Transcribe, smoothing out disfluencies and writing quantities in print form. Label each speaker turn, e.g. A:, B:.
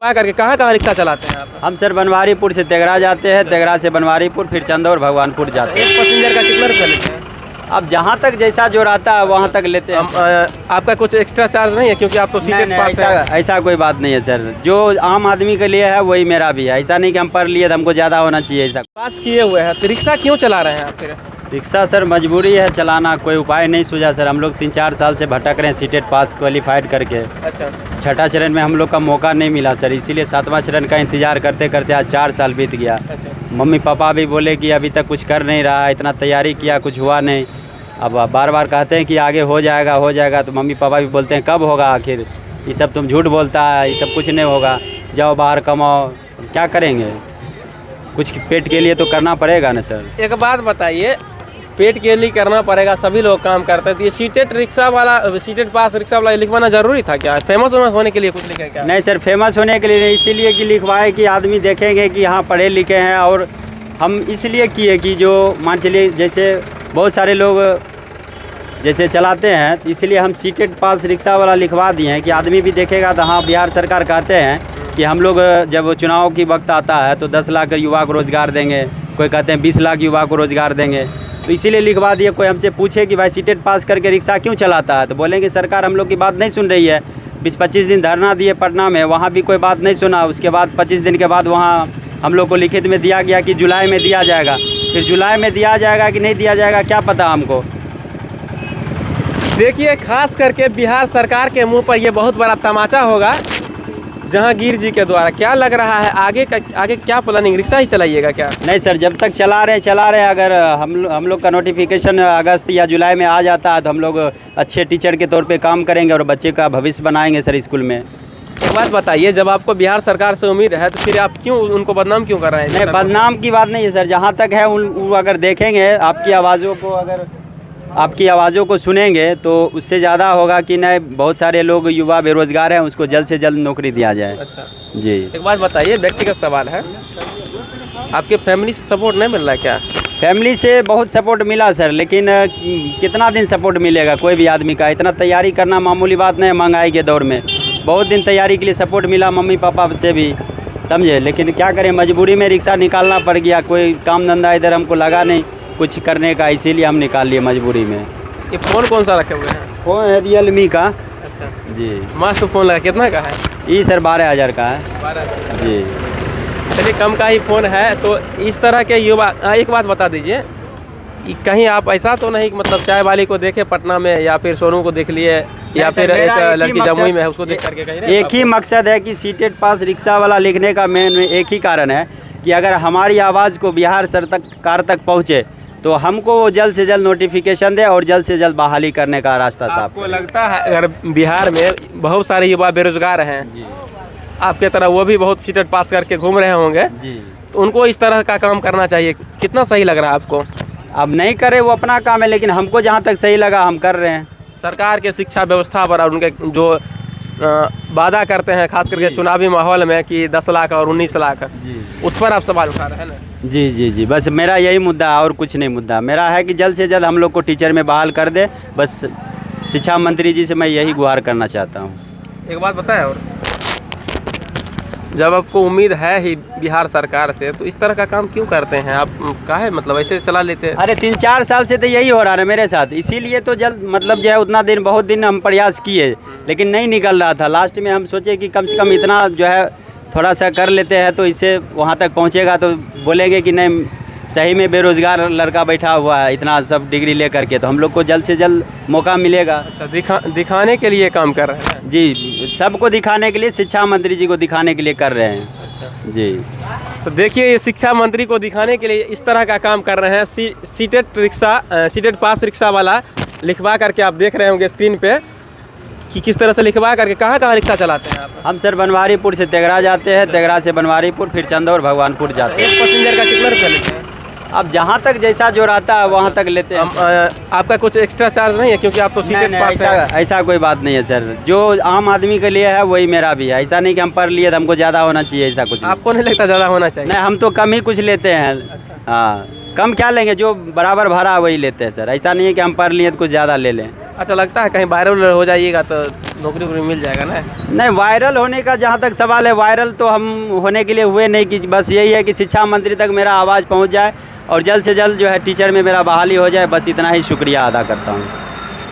A: करके कहाँ कहाँ रिक्शा चलाते हैं आप?
B: हम सर बनवारीपुर से तेगरा जाते हैं, तेगरा से बनवारीपुर, फिर चंदौर भगवानपुर जाते हैं।
A: एक पैसेंजर का कितना रुपया लेते हैं?
B: अब जहाँ तक जैसा जो रहता है वहाँ तक लेते हैं।
A: आपका कुछ एक्स्ट्रा चार्ज नहीं है क्योंकि आप तो सीटेड पास है?
B: ऐसा कोई बात नहीं है सर, जो आम आदमी के लिए है वही मेरा भी है। ऐसा नहीं कि हम पढ़ लिए तो हमको ज़्यादा होना चाहिए। ऐसा
A: पास किए हुए हैं तो रिक्शा क्यों चला रहे हैं आप फिर?
B: रिक्शा सर मजबूरी है चलाना, कोई उपाय नहीं सूझा सर। हम लोग 3-4 साल से भटक रहे हैं सीटेड पास क्वालिफाइड करके।
A: अच्छा,
B: छठा चरण में हम लोग का मौका नहीं मिला सर, इसीलिए 7वां चरण का इंतजार करते करते आज 4 साल बीत गया।
A: अच्छा।
B: मम्मी पापा भी बोले कि अभी तक कुछ कर नहीं रहा, इतना तैयारी किया कुछ हुआ नहीं। अब बार बार कहते हैं कि आगे हो जाएगा, तो मम्मी पापा भी बोलते हैं कब होगा आखिर, ये सब तुम झूठ बोलता है, ये सब कुछ नहीं होगा, जाओ बाहर कमाओ। क्या करेंगे, कुछ पेट के लिए तो करना पड़ेगा ना सर।
A: एक बात बताइए, पेट के लिए करना पड़ेगा, सभी लोग काम करते हैं, तो ये सीटेड रिक्शा वाला, सीटेड पास रिक्शा वाला लिखवाना जरूरी था क्या? फेमस होने के लिए कुछ लिखे क्या?
B: नहीं सर, फेमस होने के लिए नहीं, इसीलिए कि लिखवाए कि आदमी देखेंगे कि हाँ पढ़े लिखे हैं। और हम इसलिए किए कि जो मान चलिए जैसे बहुत सारे लोग जैसे चलाते हैं, तो इसलिए हम सीटेड पास रिक्शा वाला लिखवा दिए हैं कि आदमी भी देखेगा तो हाँ बिहार सरकार कहते हैं कि हम लोग जब चुनाव की वक्त आता है तो 10 लाख युवा को रोज़गार देंगे, कोई कहते हैं 20 लाख युवा को रोज़गार देंगे, तो इसीलिए लिखवा दिए। कोई हमसे पूछे कि भाई सीटेड पास करके रिक्शा क्यों चलाता है, तो बोलेंगे सरकार हम लोग की बात नहीं सुन रही है। 20-25 दिन धरना दिए पटना में, वहाँ भी कोई बात नहीं सुना। उसके बाद 25 दिन के बाद वहाँ हम लोग को लिखित में दिया गया कि जुलाई में दिया जाएगा। फिर जुलाई में दिया जाएगा कि नहीं दिया जाएगा क्या पता हमको।
A: देखिए, खास करके बिहार सरकार के मुंह पर ये बहुत बड़ा तमाचा होगा जहांगीर जी के द्वारा। क्या लग रहा है आगे क्या प्लानिंग, रिक्शा ही चलाइएगा क्या?
B: नहीं सर, जब तक चला रहे हैं। अगर हम लोग का नोटिफिकेशन अगस्त या जुलाई में आ जाता है तो हम लोग अच्छे टीचर के तौर पे काम करेंगे और बच्चे का भविष्य बनाएंगे सर स्कूल में।
A: एक बात बताइए, जब आपको बिहार सरकार से उम्मीद है तो फिर आप क्यों उनको बदनाम क्यों कर रहे हैं?
B: नहीं, बदनाम की बात नहीं है सर, जहाँ तक है वो अगर देखेंगे आपकी आवाज़ों को सुनेंगे तो उससे ज़्यादा होगा कि नहीं बहुत सारे लोग युवा बेरोजगार हैं, उसको जल्द से जल्द नौकरी दिया जाए।
A: अच्छा
B: जी।
A: एक बात बताइए, व्यक्तिगत सवाल है, आपके फैमिली से सपोर्ट नहीं मिल रहा है क्या?
B: फैमिली से बहुत सपोर्ट मिला सर, लेकिन कितना दिन सपोर्ट मिलेगा कोई भी आदमी का? इतना तैयारी करना मामूली बात नहीं है महंगाई के दौर में। बहुत दिन तैयारी के लिए सपोर्ट मिला मम्मी पापा से भी, समझे, लेकिन क्या करें, मजबूरी में रिक्शा निकालना पड़ गया। कोई काम धंधा इधर हमको लगा नहीं कुछ करने का, इसीलिए हम निकाल लिए मजबूरी में।
A: ये फ़ोन कौन सा रखे हुए हैं?
B: फ़ोन है रियलमी का।
A: अच्छा
B: जी,
A: मस्त फ़ोन लगा। कितना का है?
B: ये सर 12,000 का है।
A: 12,000
B: जी।
A: चलिए, कम का ही फ़ोन है। तो इस तरह के युवा, एक बात बता दीजिए, कहीं आप ऐसा तो नहीं मतलब चाय वाली को देखे पटना में, या फिर सोनू को देख लिए, या फिर एक लड़की जमुई में है उसको देख करके कहीं?
B: एक ही मकसद है कि सीटेड पास रिक्शा वाला लिखने का मेन एक ही कारण है कि अगर हमारी आवाज़ को बिहार सरकार तक पहुँचे तो हमको जल्द से जल्द नोटिफिकेशन दे और जल्द से जल्द बहाली करने का रास्ता साफ।
A: आपको लगता है अगर बिहार में बहुत सारे युवा बेरोजगार हैं
B: जी,
A: आपके तरह, वो भी बहुत सीटेड पास करके घूम रहे होंगे
B: जी,
A: तो उनको इस तरह का काम करना चाहिए? कितना सही लग रहा है आपको?
B: अब नहीं करे वो अपना काम है, लेकिन हमको जहाँ तक सही लगा हम कर रहे हैं।
A: सरकार के शिक्षा व्यवस्था पर और उनके जो वादा करते हैं खास करके चुनावी माहौल में कि 10 लाख और 19 लाख, उस पर आप सवाल उठा रहे हैं ना?
B: जी जी जी, बस मेरा यही मुद्दा और कुछ नहीं। मुद्दा मेरा है कि जल्द से जल्द हम लोग को टीचर में बहाल कर दे। बस शिक्षा मंत्री जी से मैं यही गुहार करना चाहता हूँ।
A: एक बात बताएं, और जब आपको उम्मीद है ही बिहार सरकार से तो इस तरह का काम क्यों करते हैं आप? काहे मतलब ऐसे चला लेते हैं?
B: अरे 3-4 साल से तो यही हो रहा है मेरे साथ, इसीलिए तो जल्द मतलब जो है उतना दिन बहुत दिन हम प्रयास किए लेकिन नहीं निकल रहा था। लास्ट में हम सोचे कि कम से कम इतना जो है थोड़ा सा कर लेते हैं तो इससे वहाँ तक पहुँचेगा, तो बोलेंगे कि नहीं सही में बेरोज़गार लड़का बैठा हुआ है इतना सब डिग्री ले करके, तो हम लोग को जल्द से जल्द मौका मिलेगा।
A: अच्छा, दिखाने के लिए काम कर रहे हैं?
B: जी, सबको दिखाने के लिए, शिक्षा मंत्री जी को दिखाने के लिए कर रहे हैं।
A: अच्छा
B: जी।
A: तो देखिए, ये शिक्षा मंत्री को दिखाने के लिए इस तरह का काम कर रहे हैं। सीटेड पास रिक्शा वाला लिखवा करके आप देख रहे होंगे स्क्रीन पे कि किस तरह से लिखवा करके कहाँ कहाँ रिक्शा चलाते हैं आप?
B: हम सर बनवारीपुर से तेगरा जाते हैं, तेगरा से बनवारीपुर, फिर चंदौर भगवानपुर जाते हैं।
A: एक पैसेंजर का कितना रुपया लेते हैं?
B: अब जहाँ तक जैसा जो रहता है वहाँ तक लेते हैं।
A: आपका कुछ एक्स्ट्रा चार्ज नहीं है क्योंकि आप तो सीटेड पास है?
B: ऐसा कोई बात नहीं है सर, जो आम आदमी के लिए है वही मेरा भी है। ऐसा नहीं कि हम पढ़ लिए तो हमको ज़्यादा होना चाहिए, ऐसा कुछ नहीं।
A: आपको नहीं लगता ज़्यादा होना चाहिए?
B: नहीं, हम तो कम ही कुछ लेते हैं। हाँ, कम क्या लेंगे, जो बराबर भरा वही लेते हैं सर। ऐसा नहीं है कि हम पढ़ लिए तो कुछ ज़्यादा ले लें।
A: अच्छा, लगता है कहीं वायरल हो जाइएगा तो नौकरी वोकरी मिल जाएगा ना?
B: नहीं, वायरल होने का जहाँ तक सवाल है, वायरल तो हम होने के लिए हुए नहीं, कि बस यही है कि शिक्षा मंत्री तक मेरा आवाज़ पहुँच जाए और जल्द से जल्द जो है टीचर में मेरा बहाली हो जाए, बस इतना ही शुक्रिया अदा करता हूँ।